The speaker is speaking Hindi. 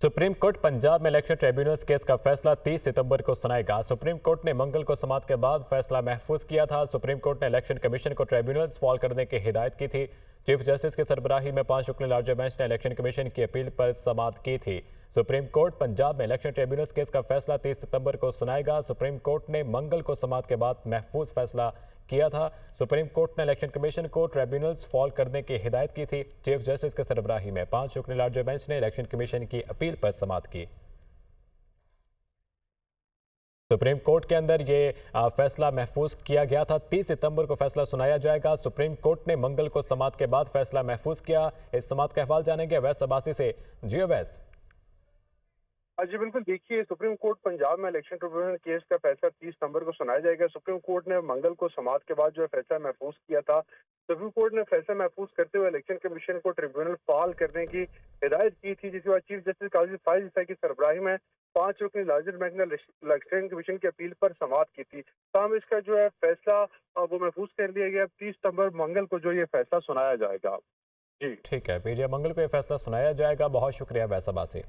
सुप्रीम कोर्ट पंजाब में इलेक्शन ट्रिब्यूनल्स केस का फैसला 30 सितंबर को सुनाएगा। सुप्रीम कोर्ट ने मंगल को समाअत के बाद फैसला महफूज किया था। सुप्रीम कोर्ट ने इलेक्शन कमीशन को ट्रिब्यूनल्स फॉल करने की हिदायत की थी। चीफ जस्टिस की सरबराही में 5 रुकनी लार्जर बेंच ने इलेक्शन कमीशन की अपील पर समाअत की थी। सुप्रीम कोर्ट पंजाब में इलेक्शन ट्रिब्यूनल्स केस का फैसला 30 सितंबर को सुनाएगा। सुप्रीम कोर्ट ने मंगल को समाअत के बाद महफूज फैसला किया था। सुप्रीम कोर्ट ने इलेक्शन कमीशन को ट्रिब्यूनल्स फॉल करने की हिदायत की थी। चीफ जस्टिस के सरबराही में 5 रुकनी लार्जर बेंच ने इलेक्शन कमीशन की अपील पर समाअत की। सुप्रीम कोर्ट के अंदर ये फैसला महफूज किया गया था। 30 सितंबर को फैसला सुनाया जाएगा। सुप्रीम कोर्ट ने मंगल को समाअत के बाद फैसला महफूज किया। इस समाअत का अहवाल जानेंगे अवैस अब्बासी से। जी अवैस। जी बिल्कुल, देखिए सुप्रीम कोर्ट पंजाब में इलेक्शन ट्रिब्यूनल केस का फैसला 30 सितंबर को सुनाया जाएगा। सुप्रीम कोर्ट ने मंगल को समाअत के बाद जो है फैसला महफूज किया था। सुप्रीम कोर्ट ने फैसला महफूज करते हुए इलेक्शन कमीशन को ट्रिब्यूनल फाल करने की हिदायत की थी, जिसके बाद चीफ जस्टिस काजी फाइज ईसा की सरबराही में 5 रुकनी लार्जर बेंच ने इलेक्शन कमीशन की अपील पर समाअत की थी। तमाम इसका जो है फैसला वो महफूज कर दिया गया। 30 सितंबर मंगल को जो ये फैसला सुनाया जाएगा। जी ठीक है, पीजे मंगल को यह फैसला सुनाया जाएगा। बहुत शुक्रिया अवैस अब्बासी।